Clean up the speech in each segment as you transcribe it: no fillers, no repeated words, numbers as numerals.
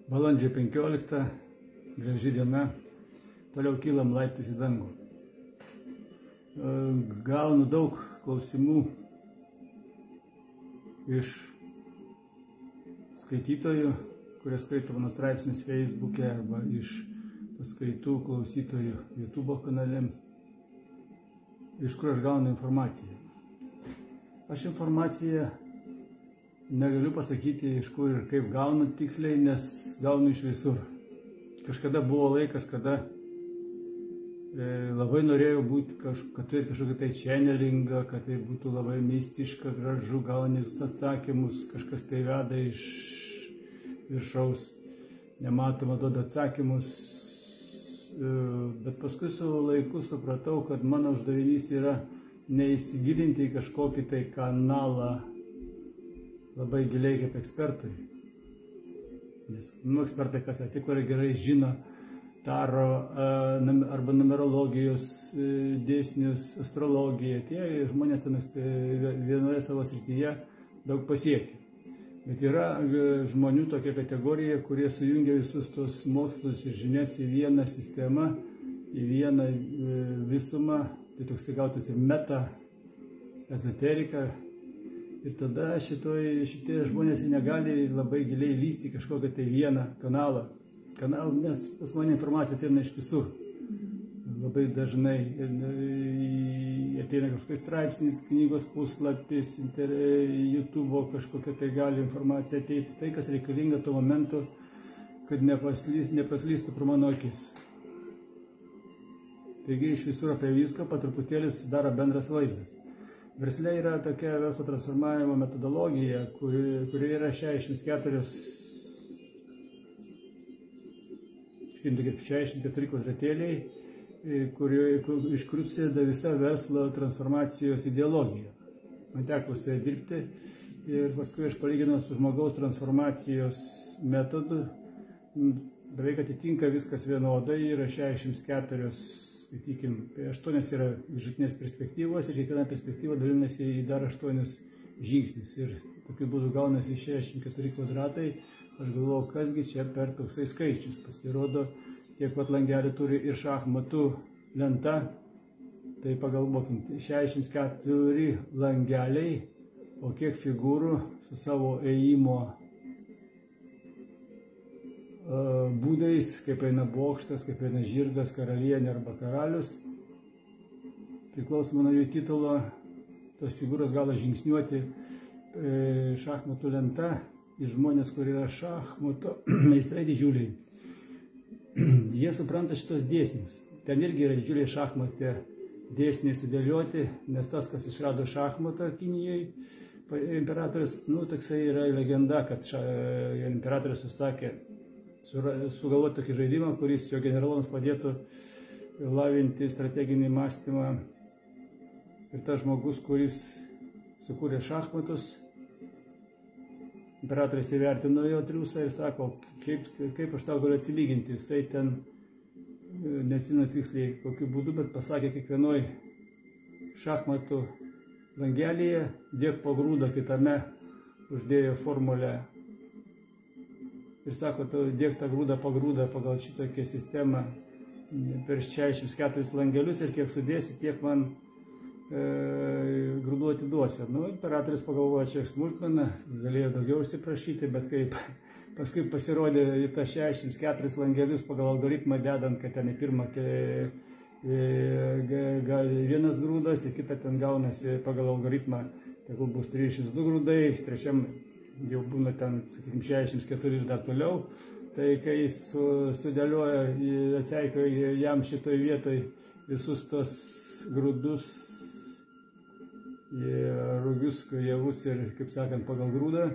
Balandžio 15, graži diena, toliau kylam laiptais į dangų. Gaunu daug klausimų iš skaitytojų, kurie skaito mano straipsnius Facebook'e, arba iš paskaitų klausytojų YouTube kanale, iš kur aš gaunu informaciją. Aš informaciją negaliu pasakyti, iš kur ir kaip gaunu tiksliai, nes gaunu iš visur. Kažkada buvo laikas, kada labai norėjau būti, kad turėti kažkokį tai channelingą, kad tai būtų labai mistiška, gražu, gauni atsakymus, kažkas tai veda iš viršaus, nematoma, duoda atsakymus. Bet paskui su laiku supratau, kad mano uždavinys yra neįsigilinti į kažkokį tai kanalą labai giliai kaip ekspertai. Nes ekspertai, kas tikrai gerai žino taro arba numerologijos dėsnius, astrologiją, tie žmonės vienoje savo srityje daug pasiekia. Bet yra žmonių tokia kategorija, kurie sujungia visus tos mokslus ir žinias į vieną sistemą, į vieną visumą, tai toks gautas ir meta ezoterika. Ir tada šitie žmonės negali labai giliai lysti kažkokią tai vieną kanalą. Nes pas mane informacija ateina iš visur. Labai dažnai ateina kažkokiais straipsnis, knygos puslapis, YouTube kažkokia tai gali informacija ateiti. Tai, kas reikalinga tuo momentu, kad nepaslystų pro mano akis. Taigi iš visur apie viską patruputėlį susidaro bendras vaizdas. Versle yra tokia verslo transformavimo metodologija, kuri yra 64 kvadratėliai, iš kurių susideda visa verslo transformacijos ideologija. Man teko su ja dirbti ir paskui aš palyginau su žmogaus transformacijos metodu. Beveik atitinka viskas vienodai, yra 64, sakykime, 8 yra viršutinės perspektyvos ir kiekviena perspektyva dalinasi į dar 8 žingsnius. Ir tokiu būdu gaunasi 64 kvadratai. Aš galvoju, kasgi čia per toksai skaičius. Pasirodo, tiek pat langelį turi ir šachmatų lenta. Tai pagalvokim, 64 langeliai, o kiek figūrų su savo ėjimo būdais, kaip eina bokštas, kaip eina žirgas, karalienė arba karalius. Priklausomai nuo jų titulo, tos figūros gali žingsniuoti šachmatų lenta ir žmonės, kurie yra šachmato meistrai didžiuliai. Jie supranta šitos dėsnius. Ten irgi yra didžiuliai šachmate dėsniai sudėlioti, nes tas, kas išrado šachmatą Kinijoje, imperatorius, toksai yra legenda, kad imperatorius susakė sugalvoti tokį žaidimą, kuris jo generolams padėtų lavinti strateginį mąstymą. Ir tas žmogus, kuris sukūrė šachmatus, imperatorius įvertino jo triūsą ir sako, kaip aš tau galiu atsilyginti. Jisai ten neatsimena tiksliai kokiu būdu, bet pasakė, kiekvienoj šachmatų langelyje dėk po grūdą, kitame uždėjo formulę. Ir sako, tu dėk tą grūdą po grūdą pagal šitokią sistemą per 64 langelius ir kiek sudėsi, tiek man grūdų atiduosi. Imperatorius pagalvojo, čia smulkmena, galėjo daugiau užsiprašyti, bet kaip paskui pasirodė į tą 64 langelius pagal algoritmą dedant, kad ten į pirmą vienas grūdas, į kitą ten gaunasi pagal algoritmą, tegul bus 302 grūdai, trečiam jau būna ten, sakykime, 64 ir dar toliau. Tai kai jis sudėlioja, atseikioja jam šitoj vietoj visus tos grūdus, rugius, javus ir, kaip sakant, pagal grūdą,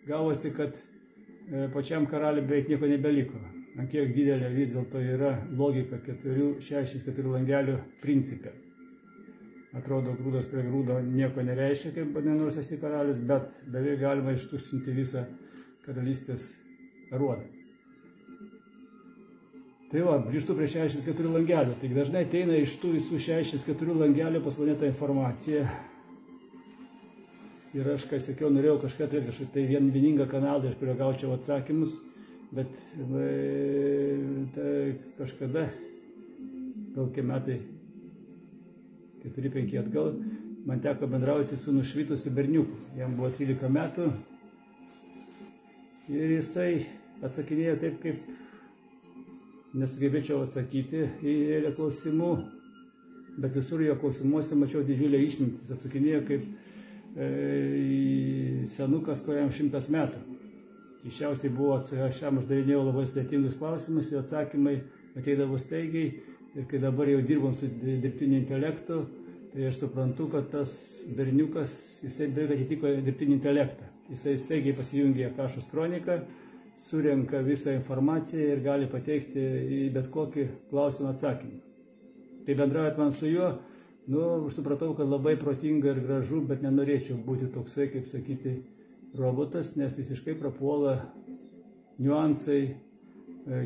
gavosi, kad pačiam karaliui beveik nieko nebeliko. Ant kiek didelė vis dėlto yra logika 64 langelių principe. Atrodo, grūdas prie grūdo nieko nereiškia, kaip nors esi karalius, bet beveik galima ištuštinti visą karalystės aruodą. Tai va, grįžtu prie 64 langelių. Tai dažnai ateina iš tų visų 64 langelių pas mane ta informacija. Ir aš, kai sakiau, norėjau kažką turėti kažkokį tai vieningą kanalą, iš kurio gaučiau atsakymus, bet kažkada, gal kiek metai, 4-5 atgal, man teko bendrauti su nušvitusiu berniuku. Jam buvo 13 metų ir jisai atsakinėjo taip, kaip nesugebėčiau atsakyti į eilę klausimų, bet visur jo klausimuose mačiau didžiulę išmintį. Jis atsakinėjo kaip senukas, kuriam 100 metų. Iščiausiai buvo, aš jam uždavinėjau labai sudėtingus klausimus, jo atsakymai ateidavo staigiai. Ir kai dabar jau dirbom su dirbtiniu intelektu, tai aš suprantu, kad tas berniukas, jisai beveik atitiko dirbtinį intelektą. Jisai staigiai pasijungia Akashos kroniką, surenka visą informaciją ir gali pateikti į bet kokį klausimą atsakymą. Tai bendraujant man su juo, aš supratau, kad labai protinga ir gražu, bet nenorėčiau būti toksai, kaip sakyti, robotas, nes visiškai prapuola niuansai,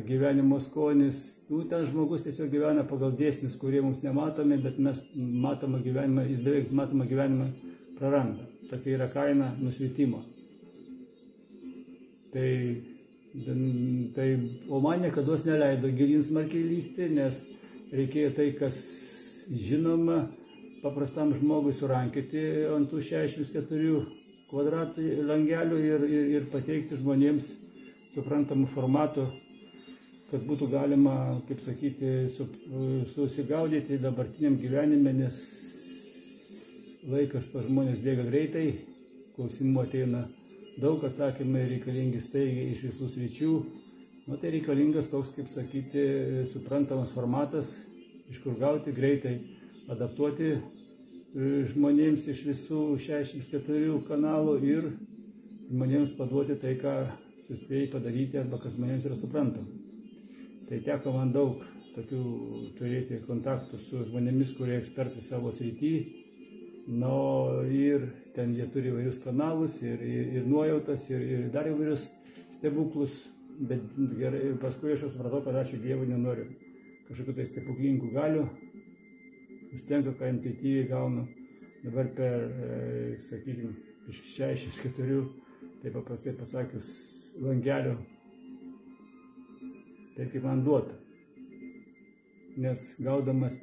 gyvenimo skonis. Ten žmogus tiesiog gyvena pagal dėsnius, kurie mums nematomi, bet mes matomą gyvenimą, jis beveik matomą gyvenimą praranda. Tokia yra kaina nušvitimo. O man niekados neleido gilin smarkiai lysti, nes reikėjo tai, kas žinoma, paprastam žmogui surankioti ant tų 64 kvadratų langelių ir pateikti žmonėms suprantamų formatų, kad būtų galima, kaip sakyti, susigaudyti dabartiniam gyvenime, nes laikas pas žmonės bėga greitai, klausimų ateina daug, atsakymai reikalingi staigiai iš visų sričių. Tai reikalingas toks, kaip sakyti, suprantamas formatas, iš kur gauti, greitai adaptuoti žmonėms iš visų 64 kanalų ir žmonėms paduoti tai, ką suspėjai padaryti arba kas žmonėms yra suprantama. Tai teko man daug tokių turėti kontaktų su žmonėmis, kurie ekspertai savo srity. Ir ten jie turi įvairius kanalus ir nuojautas ir dar įvairius stebuklus. Bet gerai, paskui aš supratau, kad aš Dievui nenoriu kažkokių tai stebuklingų galių. Užtenka, ką intuityviai gaunu dabar per, sakykime, iš 64, taip paprastai pasakius, langelių. Taip kaip man duota. Nes gaudamas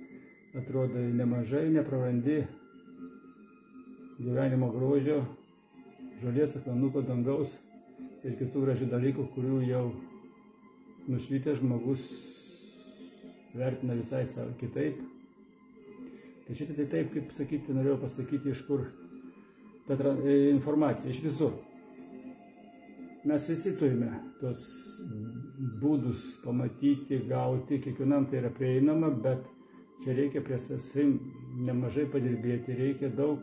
atrodo nemažai, neprarandi gyvenimo grožio, žolės, akmenuko, dangaus ir kitų gražių dalykų, kurių jau nušvitęs žmogus vertina visai kitaip. Tai šitą tai taip, kaip sakyti, norėjau pasakyti, iš kur ta informacija, iš visur. Mes visi turime tos būdus pamatyti, gauti, kiekvienam tai yra prieinama, bet čia reikia prie savim nemažai padirbėti, reikia daug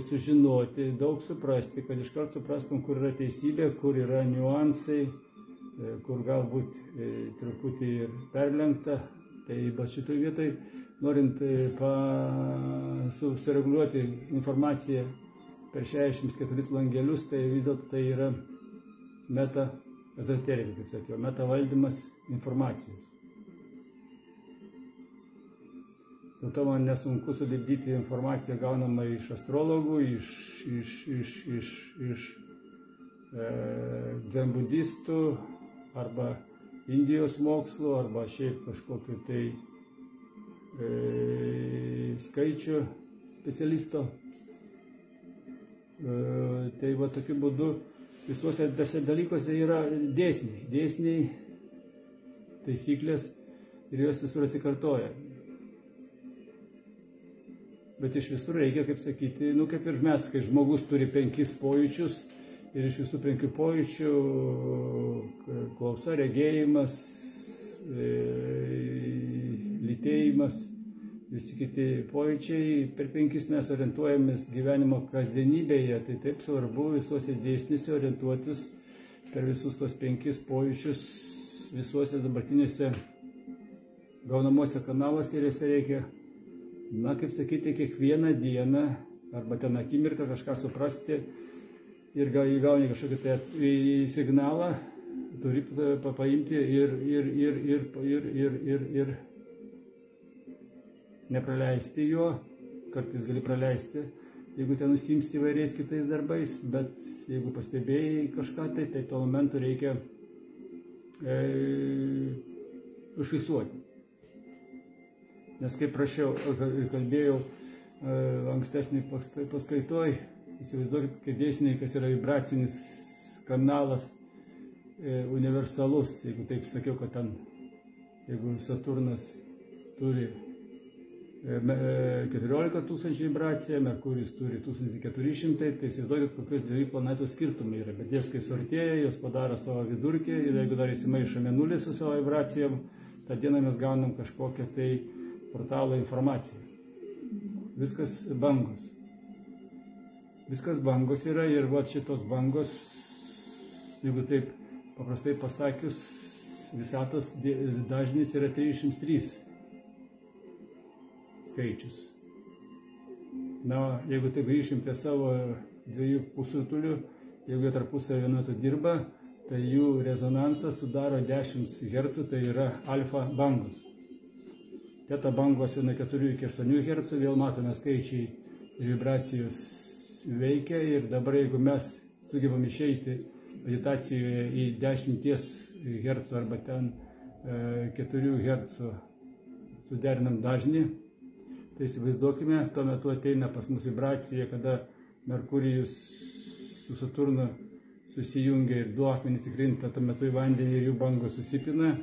sužinoti, daug suprasti, kad iškart suprastum, kur yra teisybė, kur yra niuansai, kur galbūt truputį ir perlenkta. Tai šitoj vietoj, norint sureguliuoti informaciją per 64 langelius, tai vis dėlto tai yra meta ezoterika, kaip sakiau, meta valdymas informacijos. Dėl to man nesunku sulipdyti informaciją gaunamą iš astrologų, iš dzenbudistų arba Indijos mokslo, arba šiaip kažkokiu tai skaičių specialisto. Tai va tokiu būdu visuose tose dalykuose yra dėsniai, taisyklės ir jos visur atsikartoja. Bet iš visur reikia, kaip sakyti, kaip ir mes, kai žmogus turi 5 pojūčius ir iš visų 5 pojūčių klausa, regėjimas, lytėjimas, visi kiti pojūčiai, per 5 mes orientuojamės gyvenimo kasdienybėje, tai taip svarbu visuose dėsniuose orientuotis per visus tos 5 pojūčius, visuose dabartiniuose gaunamuose kanaluose ir juose reikia, kaip sakyti, kiekvieną dieną arba ten akimirką kažką suprasti ir įgauni kažkokį tai signalą, turi nepraleisti jo, kartais gali praleisti, jeigu ten užsiimsi įvairiais kitais darbais, bet jeigu pastebėjai kažką, tai tuo momentu reikia užfiksuoti. Nes kaip prašiau ir kalbėjau ankstesnį paskaitoj, įsivaizduokit, kaip dėsniai, kas yra vibracinis kanalas universalus, jeigu taip sakiau, kad ten, jeigu Saturnas turi 14 000 vibraciją, Merkuris turi 1400, tai įsivaizduokit, kokios dviejų planetų skirtumai yra. Bet jas, kai suartėja, jos padaro savo vidurkį ir jeigu dar įsimaišo Mėnulį su savo vibracijom, tą dieną mes gaunam kažkokią tai portalo informaciją. Viskas bangos. Viskas bangos yra ir va šitos bangos, jeigu taip paprastai pasakius, visatos dažnis yra 303 skaičius. Na, jeigu taip grįšim prie savo dviejų pusrutulių, jeigu jie tarpusavy vienu metu dirba, tai jų rezonansas sudaro 10 Hz, tai yra alfa bangos. Teta bangos nuo 4 iki 8 Hz, vėl matome skaičiai ir vibracijos veikia ir dabar jeigu mes sugebam išeiti meditacijoje į 10 Hz arba ten 4 Hz suderinam dažnį, tai įsivaizduokime, tuo metu ateina pas mus vibracija, kada Merkurijus su Saturnu susijungia ir du akmenys įkrinta tuo metu į vandenį ir jų bangos susipina.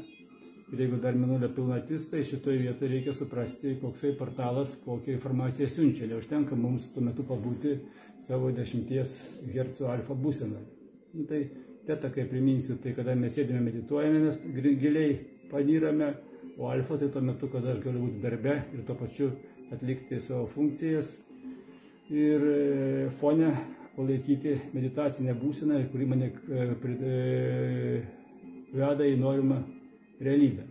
Ir jeigu dar Mėnulio pilnatis, tai šitoje vietoje reikia suprasti, koksai portalas, kokią informaciją siunčia. Neužtenka mums tuo metu pabūti savo 10 Hz alfa būseną. Tai teta, kai priminsiu, tai kada mes sėdime medituojame, mes giliai panyrame, o alfa tai tuo metu, kada aš galiu būti darbe ir tuo pačiu atlikti savo funkcijas ir fone palaikyti meditacinę būseną, kuri mane veda į norimą realybę.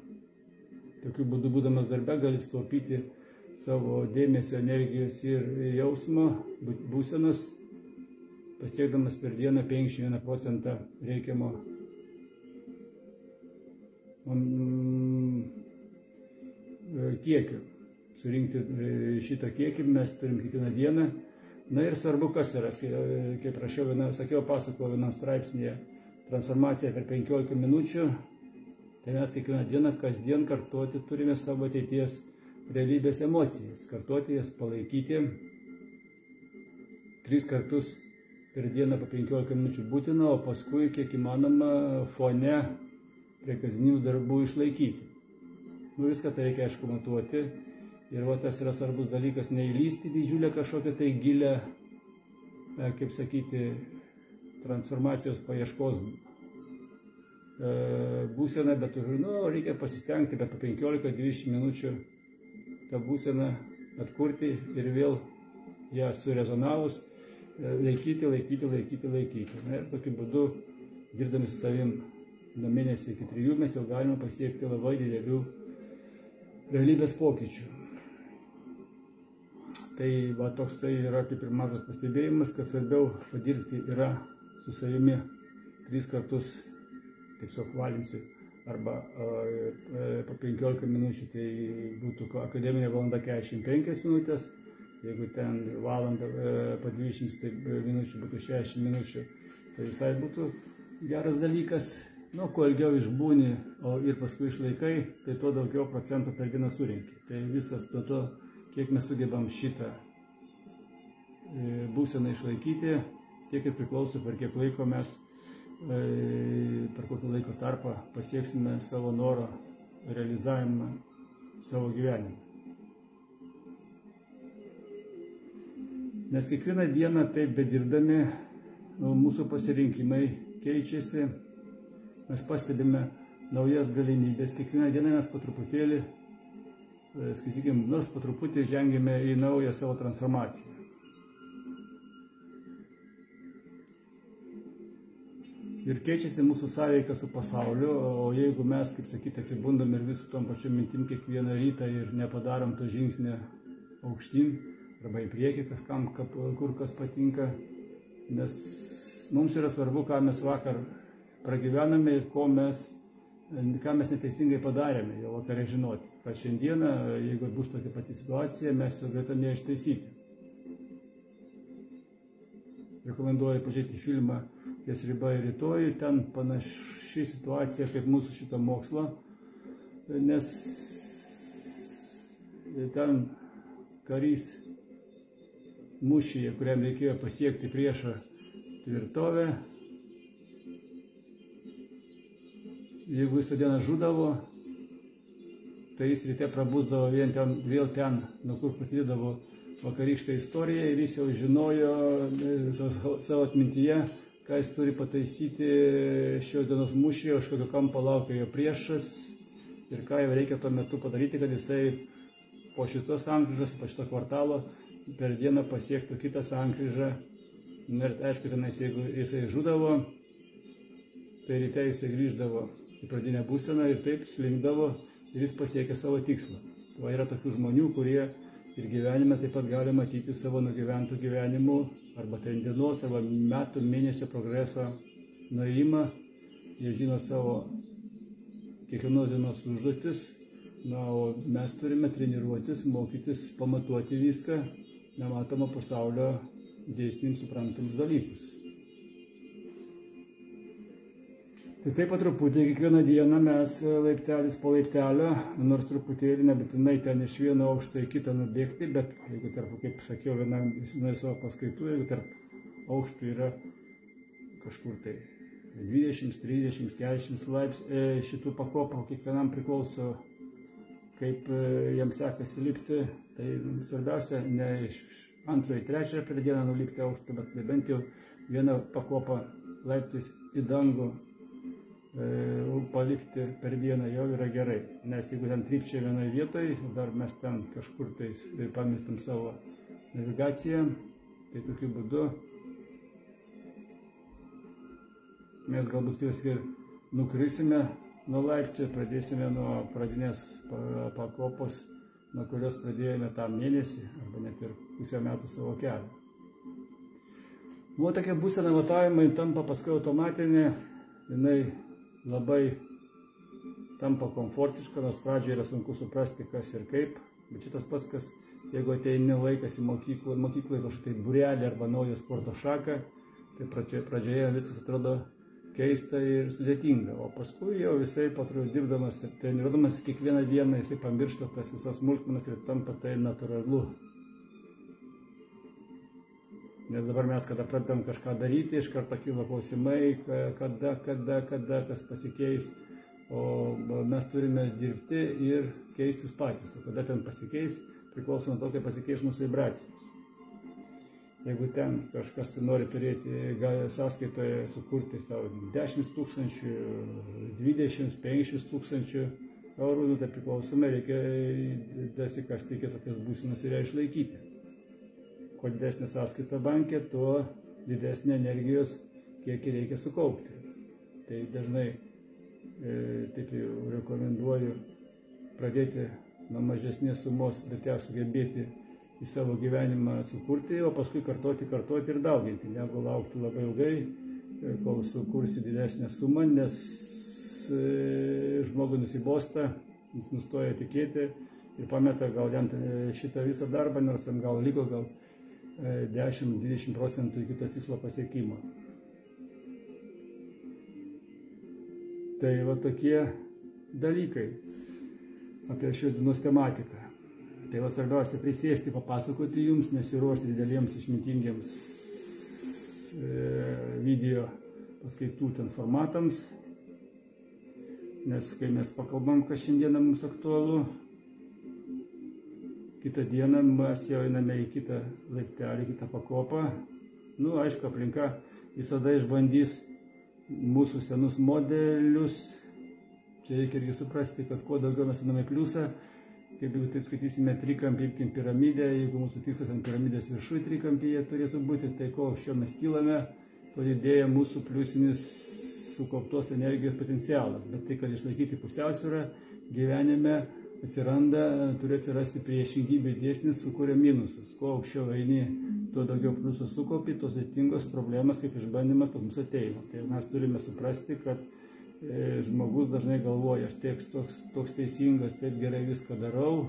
Tokiu būdu, būdamas darbe, gali sutaupyti savo dėmesio, energijos ir jausmo būsenos, pasiekdamas per dieną 51% reikiamo kiekio. Surinkti šitą kiekį mes turim kiekvieną dieną. Na ir svarbu, kas yra, kaip rašiau, pasakojau vienam straipsnėje, transformacija per 15 minučių. Tai mes kiekvieną dieną, kasdien kartuoti turime savo ateities realybės emocijas. Kartuoti jas, palaikyti 3 kartus per dieną po 15 minučių būtina, o paskui kiek įmanoma fone prie kasdienių darbų išlaikyti. Viską tai reikia aišku matuoti. Ir tas yra svarbus dalykas, neįlysti didžiulę kažkokią tai gilę, kaip sakyti, transformacijos paieškos būseną, bet reikia pasistengti, bet po 15-20 minučių tą būseną atkurti ir vėl ją surezonavus laikyti. Na, ir tokiu būdu, dirbdami su savim nuo mėnesį iki 3, mes jau galime pasiekti labai didelių realybės pokyčių. Tai toks tai yra kaip ir mažas pastebėjimas, kad svarbiau padirbti yra su savimi 3 kartus, taip suapvalinsiu, arba po 15 minučių, tai būtų akademinė valanda 45 minutės, jeigu ten valanda po 20 minučių būtų 60 minučių, tai visai būtų geras dalykas. Kuo ilgiau išbūni ir paskui išlaikai, tai tuo daugiau procentų per dieną surinki. Tai viskas nuo to, kiek mes sugebam šitą būseną išlaikyti, tiek ir priklauso, per kiek laiko mes, per kokį laiko tarpą pasieksime savo noro realizavimą savo gyvenime. Nes kiekvieną dieną taip bedirbdami mūsų pasirinkimai keičiasi, mes pastebime naujas galimybės, kiekvieną dieną mes po truputėlį, skaitykime, nors po truputį žengėme į naują savo transformaciją. Ir keičiasi mūsų sąveika su pasauliu, o jeigu mes, kaip sakyti, atsibundam ir vis su tom pačiom mintim kiekvieną rytą ir nepadarom to žingsnio aukštyn arba į priekį, kur kas patinka, nes mums yra svarbu, ką mes vakar pragyvename ir ką mes neteisingai padarėme, jau vakare žinoti. kad šiandieną, jeigu bus tokia pati situacija, mes jau galėtume ištaisyti. Rekomenduoju pažiūrėti filmą Ties riba ir rytoj, ten panaši situacija kaip mūsų šito mokslo, nes ten karys mūšyje, kuriam reikėjo pasiekti priešo tvirtovę, jeigu visą dieną žudavo, tai jis ryte prabusdavo vėl ten, nuo kur prasidėdavo vakarykštė istorija, ir jis jau žinojo savo atmintyje, ką jis turi pataisyti šios dienos mūšyje, už kokio kampo laukia jo priešas ir ką jau reikia tuo metu padaryti, kad jisai po šitos sankryžos, po šito kvartalo per dieną pasiektų kitą sankryžą. Ir aišku, tenais, jeigu jisai žudavo, tai ryte jisai grįždavo į pradinę būseną ir taip slinkdavo ir jis pasiekė savo tikslą. Va, yra tokių žmonių, kurie ir gyvenime taip pat gali matyti savo nugyventų gyvenimų arba tai dienos, arba metų, mėnesio progreso nuėjimą. Jie žino savo kiekvienos dienos užduotis, o mes turime treniruotis, mokytis, pamatuoti viską, nematomą pasaulio dėsnims suprantamus dalykus. Tai taip pat truputį kiekvieną dieną mes laiptelis po laiptelio, nors truputėlį nebūtinai ten iš vieno aukšto į kitą nubėgti, bet jeigu tarp, kaip sakiau, vienoje savo paskaitų, jeigu tarp aukštų yra kažkur tai 20, 30, 40 laipsnių, šitų pakopų kiekvienam priklauso, kaip jiems sekasi lipti, tai svarbiausia ne iš antrojo į trečią per dieną nulipti aukštą, bet bent jau vieną pakopą laiptis į dangų palikti per dieną jau yra gerai, nes jeigu ten trypčia vienoje vietoje, dar mes ten kažkur tai pamirštam savo navigaciją, tai tokiu būdu mes galbūt ir nukrisime nuo laiptų, pradėsime nuo pradinės pakopos, nuo kurios pradėjome tą mėnesį arba net ir pusę metų savo kelią. Buvo tokia būsena matavimai, tampa paskui automatinė, jinai labai tampa komfortiška, nors pradžioje yra sunku suprasti, kas ir kaip, bet šitas pats, kas jeigu ateini laikas į mokykloje kažkokį būrelį arba naują sporto šaką, tai pradžioje viskas atrodo keista ir sudėtinga, o paskui jau visai dirbdamas ir treniruodamas kiekvieną dieną jisai pamiršta tas visas smulkmenas ir tampa tai natūralu. Nes dabar mes, kada pradedam kažką daryti, iš karto kyla klausimai, kada kas pasikeis, o mes turime dirbti ir keistis patys, o kada ten pasikeis, priklauso nuo to, kaip pasikeis mūsų vibracijos. Jeigu ten kažkas nori turėti sąskaitoje sukurti savo 10 000, 20, 50 000 eurų, tai priklausomai reikia dasikasti iki tokios būsenos ir ją išlaikyti. Kuo didesnė sąskaita banke, tuo didesnė energijos kiekį reikia sukaupti. Tai dažnai taip jau rekomenduoju pradėti nuo mažesnės sumos, bet ją sugebėti į savo gyvenimą sukurti, o paskui kartoti ir dauginti, negu laukti labai ilgai, kol sukursi didesnę sumą, nes žmogui nusibosta, jis nustoja tikėti ir pameta gal šitą visą darbą, nors gal liko 10–20% iki to tikslo pasiekimo. Tai va tokie dalykai apie šios dienos tematiką. Tai va svarbiausia prisėsti, papasakoti jums, nesiruošti dideliems išmintingiems video paskaitų ten formatams, nes kai mes pakalbam, kas šiandieną mums aktualu, kitą dieną mes jau einame į kitą laiptelį, kitą pakopą. Aišku, aplinka visada išbandys mūsų senus modelius. Čia reikia irgi suprasti, kad kuo daugiau mes einame pliusą, kaip jau taip skaitysime trikampį, piramidę, jeigu mūsų tikslas ant piramidės viršui trikampyje turėtų būti, tai kuo aukščiau mes kylame, tuo didėja mūsų pliusinis sukauptos energijos potencialas. Bet tai, kad išlaikyti pusiausvyrą gyvenime, turi atsirasti priešingybė dėsnis, sukuria minusus. Kuo aukščiau eini, tuo daugiau pliusų sukaupi, tos sudėtingos problemas kaip išbandymas pas mus ateina. Tai mes turime suprasti, kad žmogus dažnai galvoja, aš toks teisingas, taip gerai viską darau,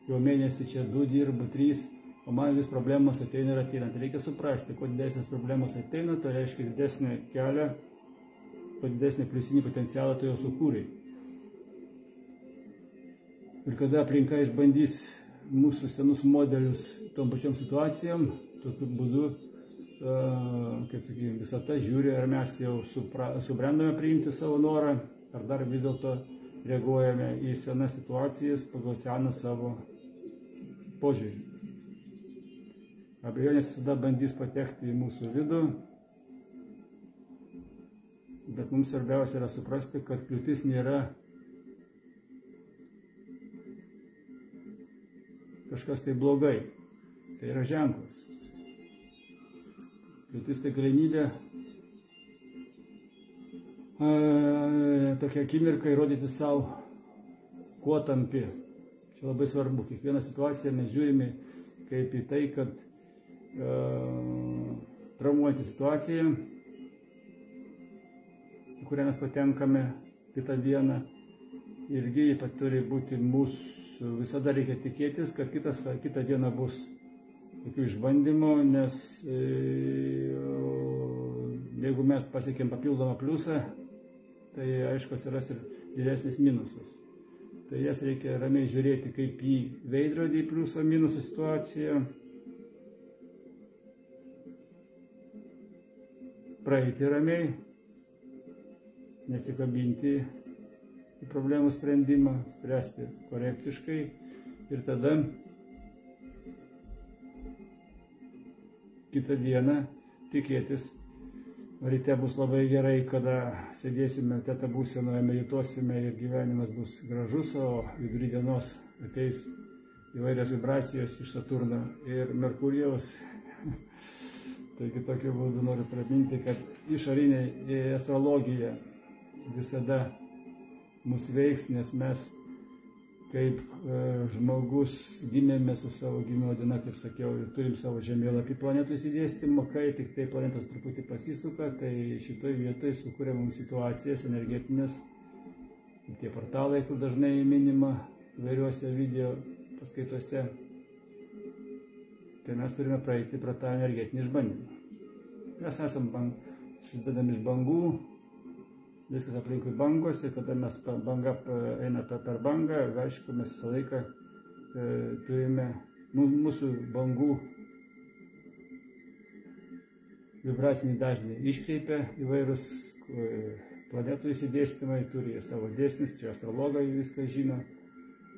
jau mėnesį čia 2 dirbu, 3, o man vis problemos ateina ir ateina. Tai reikia suprasti, kuo didesnės problemos ateina, to reiškia didesnį kelią, kuo didesnį pliusinį potencialą tu jau sukūrei. Ir kada aplinka išbandys mūsų senus modelius tom pačiom situacijom, tokiu būdu, kaip sakykime, visata žiūri, ar mes jau subrendome priimti savo norą, ar dar vis dėlto reaguojame į senas situacijas pagal seną savo požiūrį. Abejonės visada bandys patekti į mūsų vidų, bet mums svarbiausia yra suprasti, kad kliūtis nėra kažkas tai blogai, tai yra ženklas. Kliūtis tai galimybė tokia akimirka įrodyti savo, kuo tampi. Čia labai svarbu. Kiekvieną situaciją mes žiūrime kaip į tai, kad traumuojantį situaciją, į kurią mes patenkame kitą dieną, irgi turi būti mūsų, visada reikia tikėtis, kad kitą dieną bus tokių išbandymų, nes jeigu mes pasiekėm papildomą pliusą, tai aišku atsiras ir didesnis minusas. Tai jas reikia ramiai žiūrėti kaip į veidrodį, pliuso minuso situaciją, praeiti ramiai, nesikabinti į problemų sprendimą, spręsti korektiškai ir tada kitą dieną tikėtis, ryte bus labai gerai, kada sėdėsime tetą būsenoje, medituosime ir gyvenimas bus gražus, o vidury dienos ateis įvairios vibracijos iš Saturno ir Merkurijaus. Taigi tokiu būdu noriu praminti, kad išorinė astrologija visada mus veiks, nes mes kaip žmogus gimėme su savo gimimo diena, kaip sakiau, ir turim savo žemėlapį planetų įsidėstymo, kai tik tai planetas truputį pasisuka, tai šitoj vietoj sukuria mums situacijas energetinės, tie portalai, kur dažnai minima įvairiuose video paskaitose, tai mes turime praeiti pro tą energetinį išbandymą. Mes esame susidedami iš bangų, viskas aplinkui bangos ir kada mes banga eina per bangą, aišku, mes visą laiką turime mūsų bangų vibracinį dažnį iškreipia įvairūs planetų įsidėstymai, turi savo dėsnis, čia astrologai viską žino.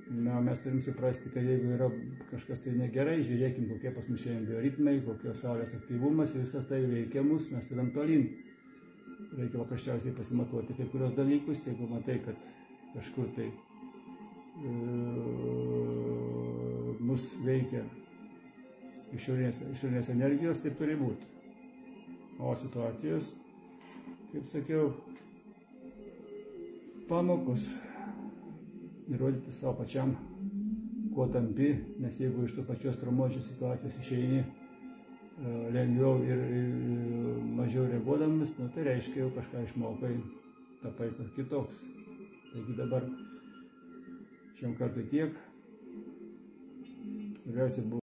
Na, mes turim suprasti, kad jeigu yra kažkas tai negerai, žiūrėkim, kokie pas mus šiandien bioritmai, kokios saulės aktyvumas, visą tai veikia mus, mes turim tolyn. Reikia paprasčiausiai pasimatuoti kai kurios dalykus, jeigu matai, kad kažkur tai mus veikia išorinės energijos, taip turi būti. O situacijos, kaip sakiau, pamokos, įrodyti savo pačiam, kuo tampi, nes jeigu iš tų pačios traumuojančios situacijos išeini lengviau ir mažiau reaguodamas, tai reiškia jau kažką išmokai, tapai kitoks. Taigi dabar šiam kartui tiek. Svarbiausia buvo